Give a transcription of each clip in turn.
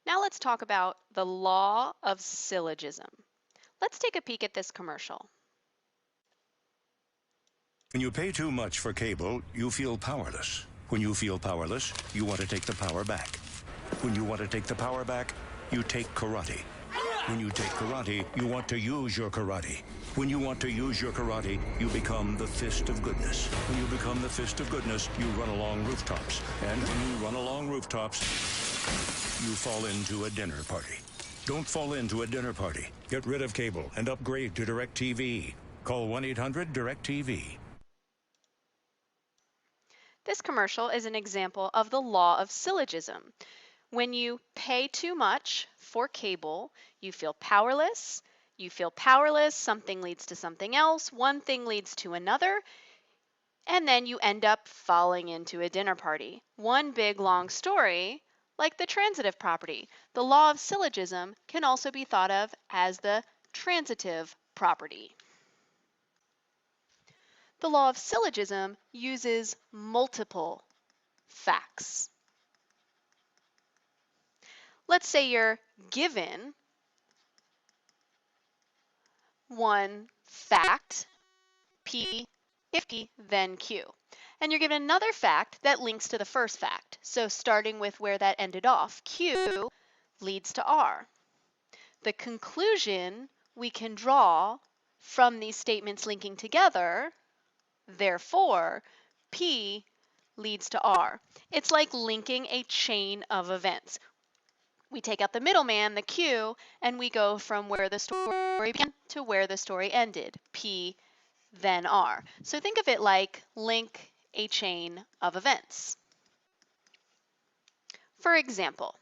Now let's talk about the law of syllogism. Let's take a peek at this commercial. When you pay too much for cable, you feel powerless. When you feel powerless, you want to take the power back. When you want to take the power back, you take karate. When you take karate, you want to use your karate. When you want to use your karate, you become the fist of goodness. When you become the fist of goodness, you run along rooftops. And when you run along rooftops, you fall into a dinner party. Don't fall into a dinner party. Get rid of cable and upgrade to DirecTV. Call 1-800-DirecTV. This commercial is an example of the law of syllogism. When you pay too much for cable, you feel powerless. You feel powerless, something leads to something else, one thing leads to another, and then you end up falling into a dinner party. One big long story, like the transitive property. The law of syllogism can also be thought of as the transitive property. The law of syllogism uses multiple facts. Let's say you're given one fact, P, if P, then Q. And you're given another fact that links to the first fact. So starting with where that ended off, Q leads to R. The conclusion we can draw from these statements linking together, therefore, P leads to R. It's like linking a chain of events. We take out the middleman, the Q, and we go from where the story began to where the story ended, P, then R. So think of it like link a chain of events. For example,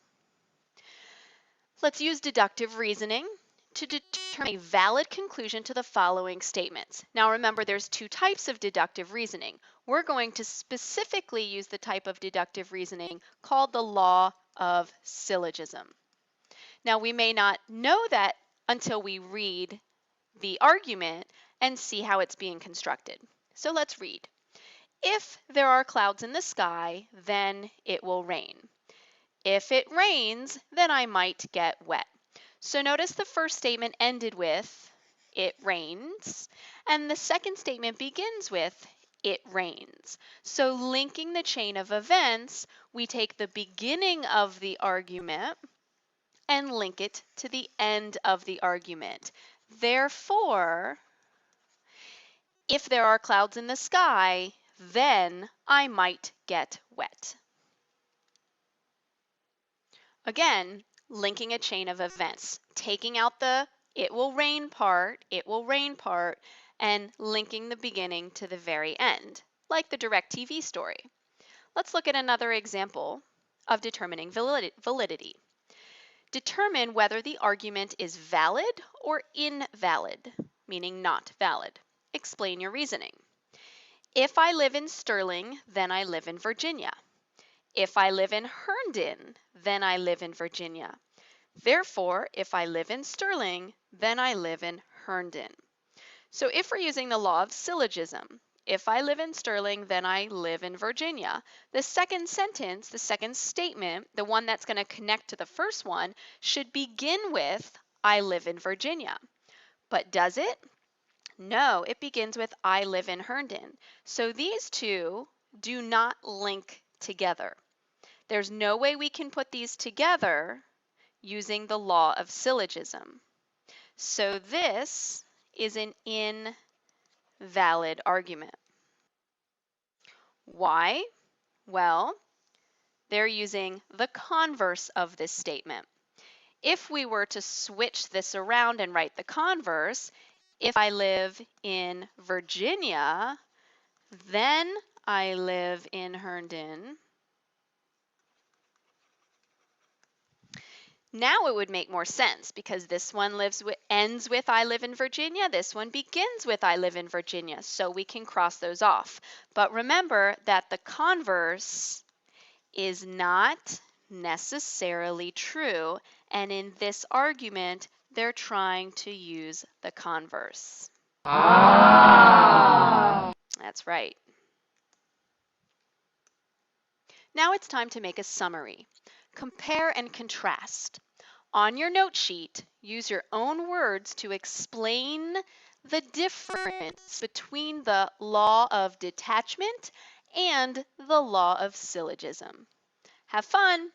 let's use deductive reasoning to determine a valid conclusion to the following statements. Now remember, there's two types of deductive reasoning. We're going to specifically use the type of deductive reasoning called the law of syllogism. Now we may not know that until we read the argument and see how it's being constructed. So let's read. If there are clouds in the sky, then it will rain. If it rains, then I might get wet. So notice the first statement ended with, it rains, and the second statement begins with, it rains. So linking the chain of events, we take the beginning of the argument and link it to the end of the argument. Therefore, if there are clouds in the sky, then I might get wet. Again, linking a chain of events, taking out the it will rain part, and linking the beginning to the very end, like the DirecTV story. Let's look at another example of determining validity. Determine whether the argument is valid or invalid, meaning not valid. Explain your reasoning. If I live in Sterling, then I live in Virginia. If I live in Herndon, then I live in Virginia. Therefore, if I live in Sterling, then I live in Herndon. So if we're using the law of syllogism, if I live in Sterling, then I live in Virginia. The second sentence, the second statement, the one that's going to connect to the first one, should begin with, I live in Virginia. But does it? No, it begins with, I live in Herndon. So these two do not link together. There's no way we can put these together using the law of syllogism. So this is an invalid argument. Why? Well, they're using the converse of this statement. If we were to switch this around and write the converse, if I live in Virginia, then I live in Herndon. Now it would make more sense because this one ends with I live in Virginia, this one begins with I live in Virginia, so we can cross those off. But remember that the converse is not necessarily true, and in this argument, they're trying to use the converse. That's right. Now it's time to make a summary. Compare and contrast. On your note sheet, use your own words to explain the difference between the law of detachment and the law of syllogism. Have fun!